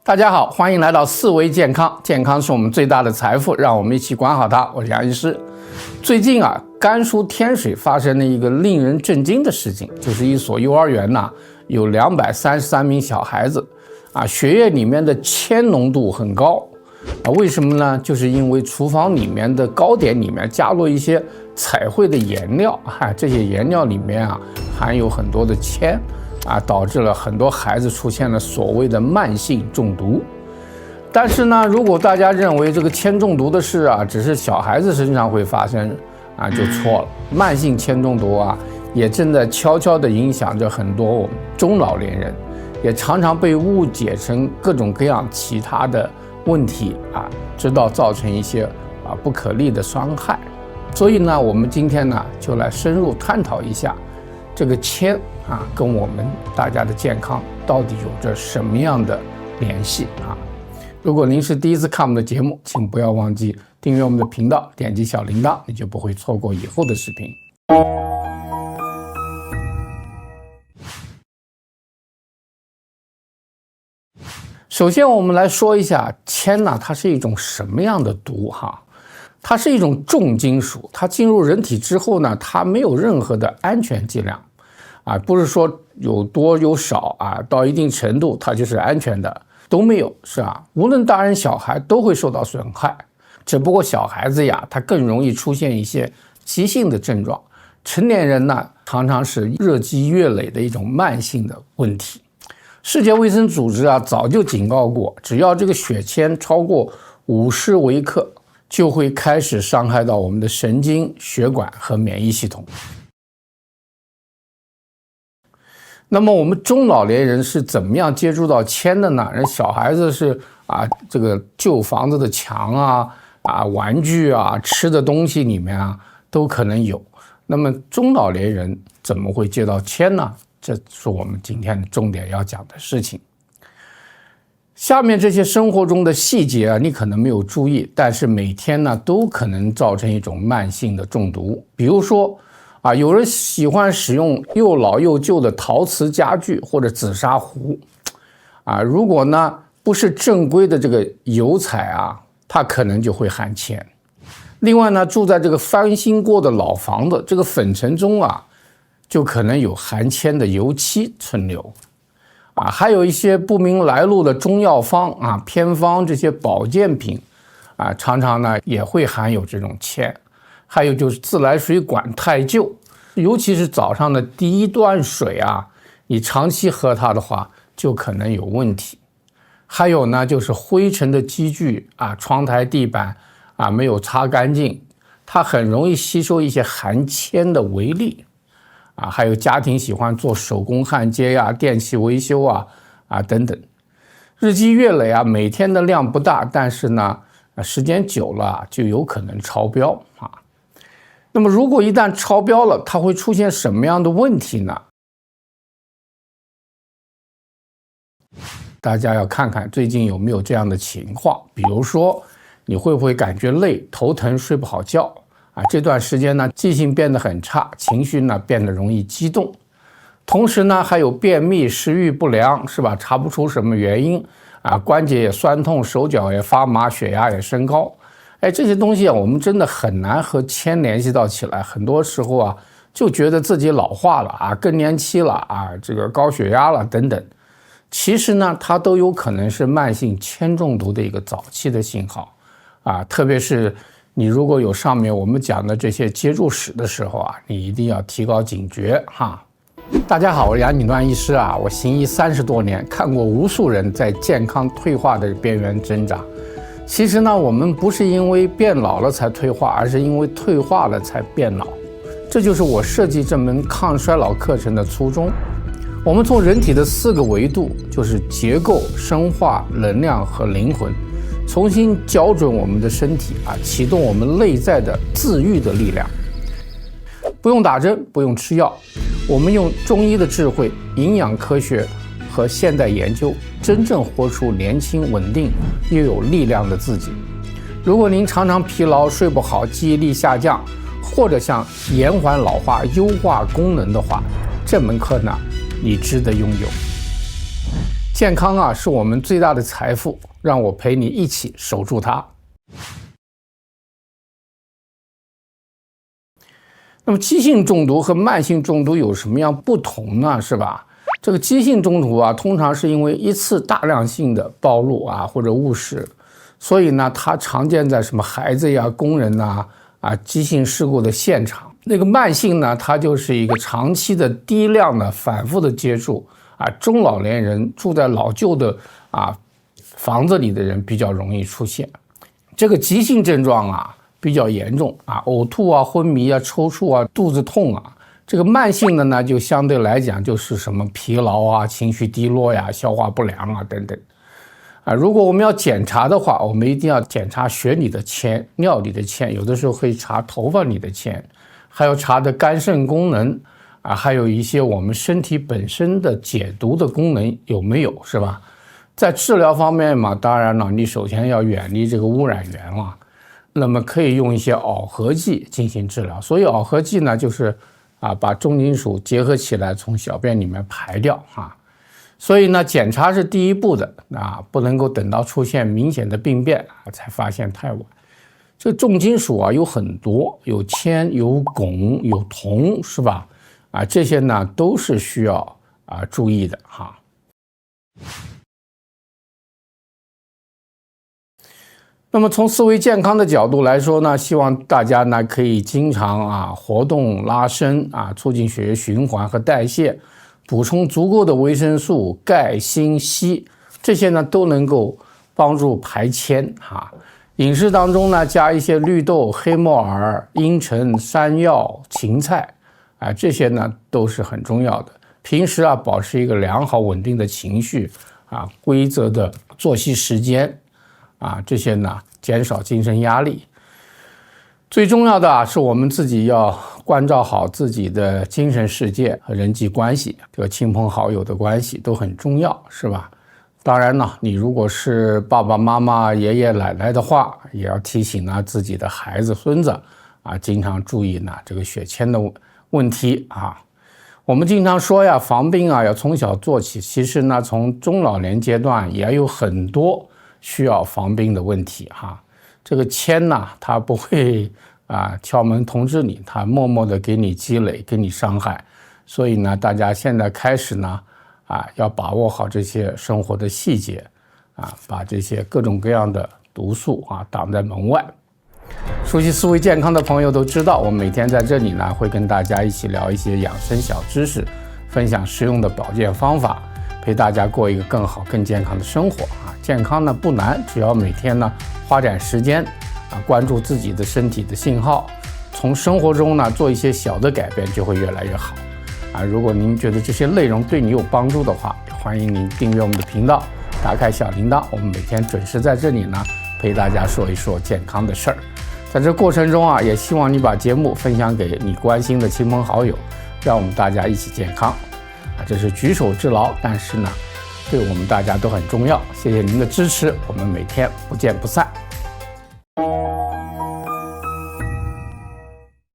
大家好，欢迎来到四维健康。健康是我们最大的财富，让我们一起管好它。我是杨医师。最近甘肃天水发生了一个令人震惊的事情，就是一所幼儿园有233名小孩子血液里面的铅浓度很高为什么呢？就是因为厨房里面的糕点里面加入一些彩绘的颜料这些颜料里面含有很多的铅导致了很多孩子出现了所谓的慢性中毒。但是呢，如果大家认为这个铅中毒的事只是小孩子身上会发生就错了。慢性铅中毒也正在悄悄地影响着很多我们中老年人，也常常被误解成各种各样其他的问题直到造成一些不可逆的伤害。所以呢，我们今天就来深入探讨一下这个铅跟我们大家的健康到底有着什么样的联系如果您是第一次看我们的节目，请不要忘记订阅我们的频道，点击小铃铛，你就不会错过以后的视频。首先我们来说一下铅它是一种什么样的毒它是一种重金属，它进入人体之后它没有任何的安全剂量不是说有多有少到一定程度它就是安全的，都没有，是无论大人小孩都会受到损害。只不过小孩子他更容易出现一些急性的症状，成年人常常是日积月累的一种慢性的问题。世界卫生组织早就警告过，只要这个血铅超过50微克，就会开始伤害到我们的神经、血管和免疫系统。那么我们中老年人是怎么样接触到铅的呢？人小孩子是这个旧房子的墙玩具吃的东西里面都可能有。那么中老年人怎么会接到铅呢？这是我们今天的重点要讲的事情。下面这些生活中的细节你可能没有注意，但是每天都可能造成一种慢性的中毒。比如说有人喜欢使用又老又旧的陶瓷家具或者紫砂壶如果不是正规的这个油彩它可能就会含铅。另外住在这个翻新过的老房子，这个粉尘中就可能有含铅的油漆存留还有一些不明来路的中药方偏方，这些保健品常常也会含有这种铅。还有就是自来水管太旧，尤其是早上的第一段水你长期喝它的话就可能有问题。还有就是灰尘的积聚窗台地板没有擦干净，它很容易吸收一些含铅的微粒还有家庭喜欢做手工焊接电器维修等等，日积月累每天的量不大，但是时间久了就有可能超标那么如果一旦超标了，它会出现什么样的问题呢？大家要看看最近有没有这样的情况，比如说你会不会感觉累、头疼、睡不好觉这段时间记性变得很差，情绪变得容易激动，同时还有便秘、食欲不良，是吧？查不出什么原因关节也酸痛，手脚也发麻，血压也升高。这些东西我们真的很难和铅联系到起来。很多时候就觉得自己老化了更年期了这个高血压了等等。其实它都有可能是慢性铅中毒的一个早期的信号特别是你如果有上面我们讲的这些接触史的时候你一定要提高警觉大家好，我是杨锦端医师我行医30多年，看过无数人在健康退化的边缘挣扎。其实我们不是因为变老了才退化，而是因为退化了才变老。这就是我设计这门抗衰老课程的初衷。我们从人体的4个维度，就是结构、生化、能量和灵魂，重新校准我们的身体启动我们内在的自愈的力量。不用打针，不用吃药，我们用中医的智慧、营养科学和现代研究，真正活出年轻、稳定又有力量的自己。如果您常常疲劳、睡不好、记忆力下降，或者想延缓老化、优化功能的话，这门课你值得拥有。健康啊，是我们最大的财富，让我陪你一起守住它。那么急性中毒和慢性中毒有什么样不同呢？是吧？这个急性中毒啊，通常是因为一次大量性的暴露啊或者误食，所以呢，它常见在什么孩子呀、工人呐急性事故的现场。那个慢性呢，它就是一个长期的低量的反复的接触中老年人住在老旧的房子里的人比较容易出现。这个急性症状比较严重呕吐昏迷抽搐肚子痛这个慢性的呢，就相对来讲就是什么疲劳情绪低落消化不良等等如果我们要检查的话，我们一定要检查血里的铅、尿里的铅，有的时候会查头发里的铅，还有查的肝肾功能还有一些我们身体本身的解毒的功能有没有，是吧？在治疗方面嘛，当然了，你首先要远离这个污染源那么可以用一些螯合剂进行治疗。所以螯合剂呢，就是把重金属结合起来从小便里面排掉所以呢，检查是第一步的不能够等到出现明显的病变才发现太晚。这重金属有很多，有铅、有汞、有铜，是吧？这些呢都是需要注意的那么从思维健康的角度来说呢，希望大家呢可以经常活动拉伸促进血液循环和代谢，补充足够的维生素、钙、锌、硒，这些呢都能够帮助排铅饮食当中呢加一些绿豆、黑木耳、茵陈、山药、芹菜这些呢都是很重要的。平时保持一个良好稳定的情绪规则的作息时间这些呢减少精神压力。最重要的是我们自己要关照好自己的精神世界和人际关系，这个亲朋好友的关系都很重要，是吧？当然呢，你如果是爸爸妈妈、爷爷奶奶的话，也要提醒自己的孩子、孙子经常注意这个血铅的问题我们经常说防病要从小做起，其实呢，从中老年阶段也有很多需要防病的问题这个铅呢，它不会敲门通知你，它默默的给你积累，给你伤害。所以呢，大家现在开始呢要把握好这些生活的细节把这些各种各样的毒素挡在门外。熟悉思维健康的朋友都知道，我们每天在这里呢会跟大家一起聊一些养生小知识，分享实用的保健方法，陪大家过一个更好更健康的生活健康呢不难，只要每天呢花点时间关注自己的身体的信号，从生活中呢做一些小的改变，就会越来越好如果您觉得这些内容对你有帮助的话，欢迎您订阅我们的频道，打开小铃铛，我们每天准时在这里呢陪大家说一说健康的事儿。在这过程中也希望你把节目分享给你关心的亲朋好友，让我们大家一起健康这是举手之劳，但是呢对我们大家都很重要。谢谢您的支持，我们每天不见不散。